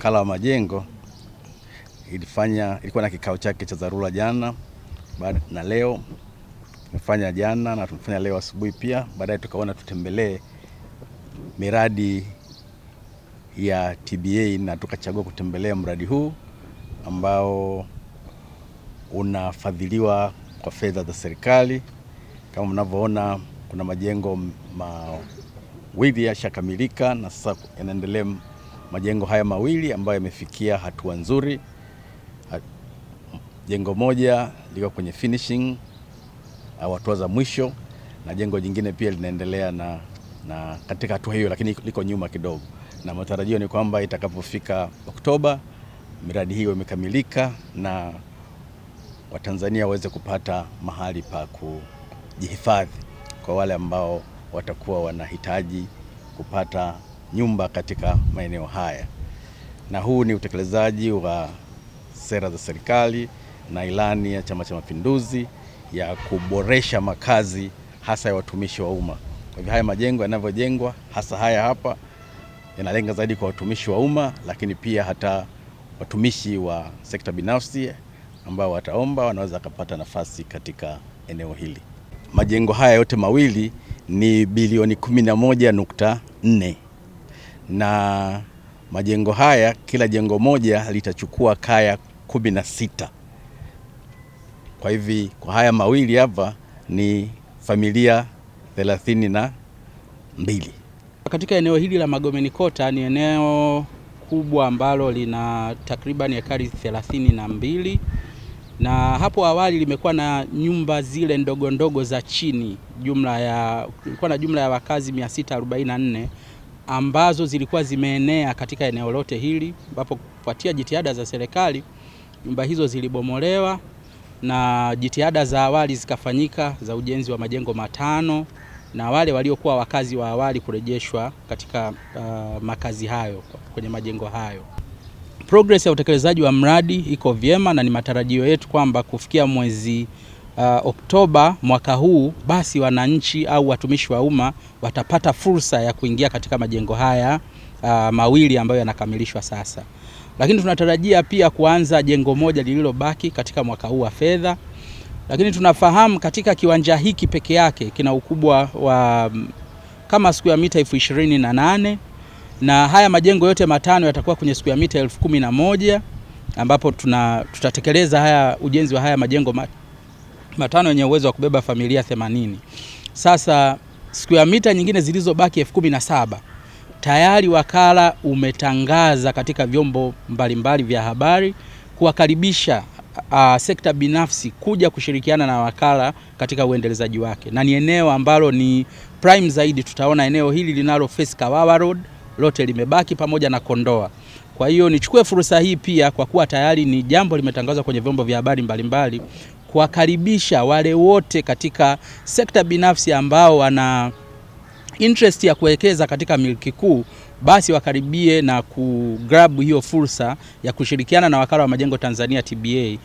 Wakala wa Majengo ilikuwa na kikao chake cha dharura jana na leo. Tumefanya jana na tumefanya leo asubuhi pia. Baadaye tukaona tutembelee miradi ya TBA na tukachagua kutembelea mradi huu ambao unafadhiliwa kwa fedha za serikali. Kama mnavyoona, kuna majengo mawili yashakamilika na sasa yanaendelea majengo haya mawili ambayo yamefikia hatua nzuri. Jengo moja liko kwenye finishing au hatua za mwisho, na jengo jingine pia linaendelea na katika hatua hiyo, lakini liko nyuma kidogo, na matarajio ni kwamba itakapofika Oktoba miradi hiyo imekamilika na Watanzania waweze kupata mahali pa kujihifadhi kwa wale ambao watakuwa wanahitaji kupata nyumba katika maeneo haya. Na huu ni utekelezaji wa sera za serikali na ilani ya Chama cha Mapinduzi ya kuboresha makazi hasa ya watumishi wa umma. Kwa hivyo haya majengo yanavyojengwa, hasa haya hapa, yanalenga zaidi kwa watumishi wa umma, lakini pia hata watumishi wa sekta binafsi ambao wataomba wanaweza kupata nafasi katika eneo hili. Majengo haya yote mawili ni bilioni 11.4, na majengo haya kila jengo moja litachukua kaya 16. Kwa hivi kwa haya mawili hapa ni familia 32. Katika eneo hili la Magomeni Kota ni eneo kubwa ambalo lina takriban ekari 32, na hapo awali limekuwa na nyumba zile ndogo ndogo za chini. Kulikuwa na jumla ya wakazi 644 ambazo zilikuwa zimeenea katika eneo lote hili, ambapo kufuatia jitihada za serikali nyumba hizo zilibomolewa na jitihada za awali zikafanyika za ujenzi wa majengo 5 na wale waliokuwa wakazi wa awali kurejeshwa katika makazi hayo kwenye majengo hayo. Progress ya utekelezaji wa mradi iko vyema na ni matarajio yetu kwamba kufikia mwezi Oktoba mwaka huu basi wananchi au watumishi wa umma watapata fursa ya kuingia katika majengo haya mawili ambayo yanakamilishwa sasa. Lakini tunatarajia pia kuanza jengo moja lililobaki katika mwaka huu wa fedha. Lakini tunafahamu katika kiwanja hiki peke yake kina ukubwa wa kama square mita 28,000, na haya majengo yote 5 yatakuwa kwenye square mita 11,000, ambapo tutatekeleza ujenzi wa haya majengo 5 yenye uwezo wa kubeba familia 80. Sasa square mita nyingine zilizobaki 17,000 tayari wakala umetangaza katika vyombo mbalimbali vya habari kuwakaribisha sekta binafsi kuja kushirikiana na wakala katika uendelezaji wake, na ni eneo ambalo ni prime zaidi. Tutaona eneo hili linalo face Kawawa Road lote limebaki pamoja na Kondoa. Kwa hiyo nichukue fursa hii pia, kwa kuwa tayari ni jambo limetangazwa kwenye vyombo vya habari mbalimbali, kuwakaribisha wale wote katika sekta binafsi ambao wana interest ya kuwekeza katika miliki kuu, basi wakaribie na kugrab hiyo fursa ya kushirikiana na Wakala wa Majengo Tanzania TBA.